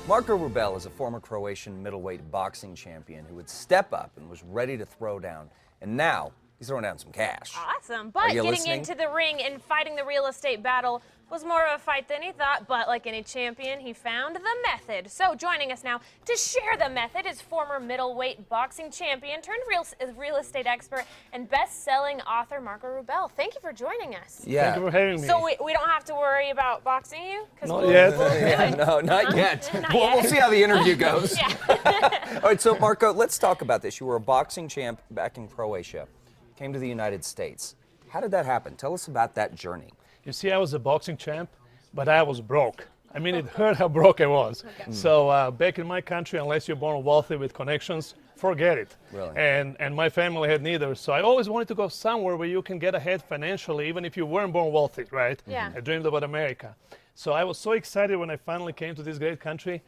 Marko Rubel is a former Croatian middleweight boxing champion who would step up and was ready to throw down. And now he's throwing down some cash. Awesome. But getting into the ring and fighting the real estate battle was more of a fight than he thought, but like any champion, he found the method. So joining us now to share the method is former middleweight boxing champion turned real estate expert and best-selling author Marko Rubel. Thank you for joining us. Yeah. Thank you for having me. So we don't have to worry about boxing you? Not yet. No, not yet. We'll see how the interview goes. Yeah. All right, so Marko, let's talk about this. You were a boxing champ back in Croatia, came to the United States. How did that happen? Tell us about that journey. You see, I was a boxing champ, but I was broke. I mean, it hurt how broke I was. Okay. So back in my country, unless you're born wealthy with connections, forget it. Really? And my family had neither. So I always wanted to go somewhere where you can get ahead financially, even if you weren't born wealthy, right? Yeah. I dreamed about America. So I was so excited when I finally came to this great country,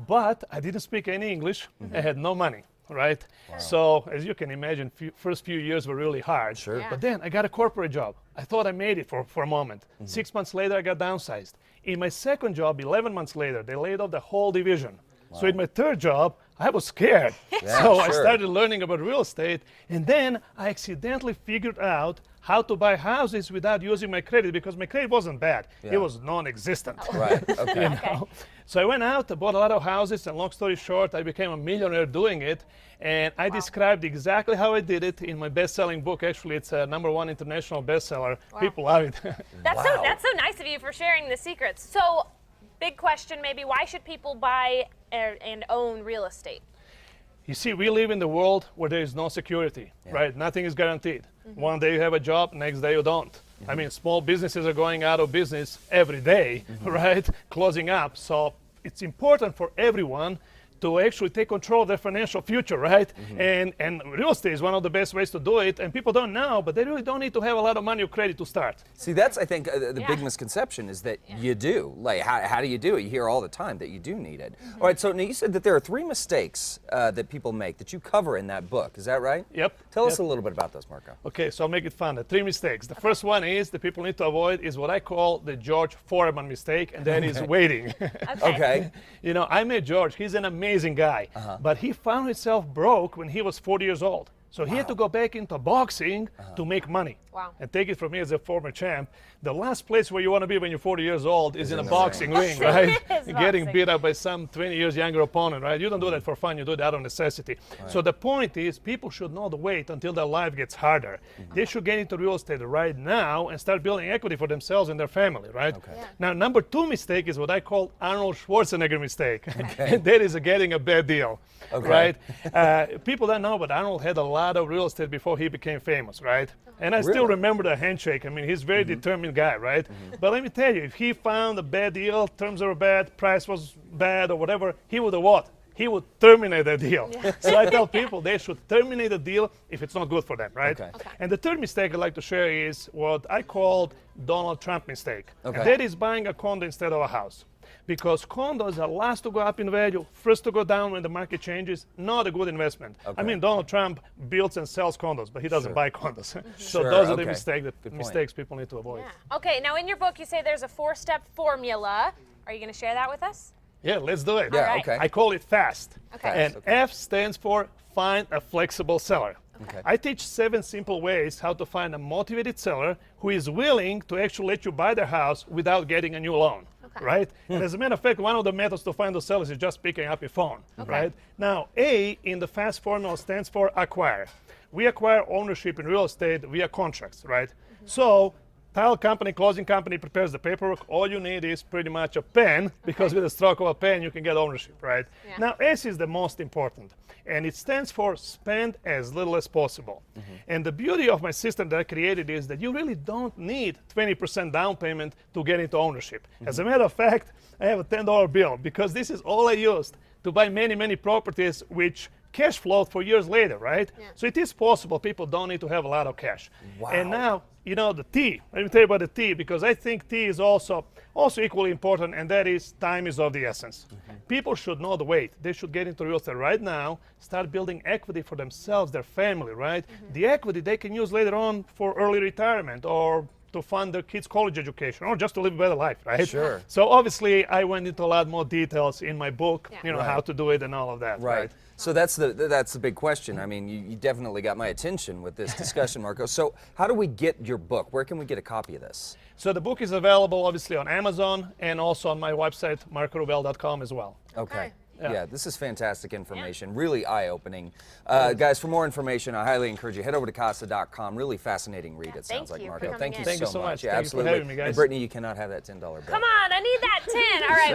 but I didn't speak any English. I had no money. Right? Wow. So, as you can imagine, first few years were really hard. Sure. Yeah. But then I got a corporate job. I thought I made it for a moment. 6 months later, I got downsized. In my second job, 11 months later, they laid off the whole division. Wow. So in my third job, I was scared. So I started learning about real estate, and then I accidentally figured out how to buy houses without using my credit, because my credit wasn't bad. It was non-existent. Right, okay. You know? So I went out, I bought a lot of houses, and long story short, I became a millionaire doing it. And I described exactly how I did it in my best-selling book. Actually, it's a #1 international bestseller. People love it. That's so nice of you for sharing the secrets. So, big question maybe, why should people buy and own real estate? You see, we live in the world where there is no security, right? Nothing is guaranteed. One day you have a job, next day you don't. I mean, small businesses are going out of business every day, right? Closing up. So it's important for everyone to actually take control of their financial future, right? And real estate is one of the best ways to do it, and people don't know, but they really don't need to have a lot of money or credit to start. See, that's, I think, the big misconception is that you do. Like, how do you do it? You hear all the time that you do need it. All right, so now you said that there are 3 mistakes that people make that you cover in that book. Is that right? Yep. Tell us a little bit about those, Marko. Okay, so I'll make it fun. The 3 mistakes. The first one is that people need to avoid is what I call the George Foreman mistake, and that is waiting. Okay. You know, I met George. He's an amazing guy. But he found himself broke when he was 40 years old. So he had to go back into boxing to make money. Wow. And take it from me as a former champ, the last place where you want to be when you're 40 years old is in a boxing ring, right? Getting beat up by some 20 years younger opponent, right? You don't do that for fun, you do that out of necessity. Right. So the point is, people should not wait until their life gets harder. They should get into real estate right now and start building equity for themselves and their family, right? Okay. Now, number 2 mistake is what I call Arnold Schwarzenegger mistake. And that is getting a bad deal, right? People don't know, but Arnold had a lot of real estate before he became famous, right? And I still remember the handshake. I mean, he's a very determined guy, right? But let me tell you, if he found a bad deal, terms were bad, price was bad or whatever, he would have what? He would terminate the deal. So I tell people they should terminate the deal if it's not good for them, right? And the third mistake I'd like to share is what I called Donald Trump mistake. And that is buying a condo instead of a house. Because condos are last to go up in value, first to go down when the market changes, not a good investment. I mean, Donald Trump builds and sells condos, but he doesn't buy condos. So those are the mistakes people need to avoid. Okay, now in your book you say there's a 4-step formula. Are you going to share that with us? Yeah, let's do it. Yeah, okay. I call it FAST. And Okay. F stands for find a flexible seller. I teach 7 simple ways how to find a motivated seller who is willing to actually let you buy their house without getting a new loan. Right? And as a matter of fact, one of the methods to find those sellers is just picking up your phone. Right? Now, A in the FAST formula stands for acquire. We acquire ownership in real estate via contracts, right? So, title company, closing company prepares the paperwork. All you need is pretty much a pen, because with a stroke of a pen, you can get ownership, right? Now, S is the most important, and it stands for spend as little as possible. And the beauty of my system that I created is that you really don't need 20% down payment to get into ownership. As a matter of fact, I have a $10 bill, because this is all I used to buy many, many properties which cash flowed for years later, right? So it is possible. People don't need to have a lot of cash. And now, you know, the T. Let me tell you about the T, because I think T is also equally important, and that is time is of the essence. People should not wait. They should get into real estate right now, start building equity for themselves, their family, right? The equity they can use later on for early retirement or to fund their kids' college education or just to live a better life, right? Sure. So obviously, I went into a lot more details in my book, you know, Right. how to do it and all of that, right? So that's the big question. I mean, you definitely got my attention with this discussion, Marko. So how do we get your book? Where can we get a copy of this? So the book is available obviously on Amazon and also on my website, markorubel.com as well. Okay. Yeah, this is fantastic information, really eye-opening. Guys, for more information, I highly encourage you, head over to casa.com. Really fascinating read, it sounds like, Marko. Thank you Thank you so so much. much. Yeah, Thank you for absolutely. having me, guys. And Brittany, you cannot have that $10 bill. Come on, I need that 10. All right.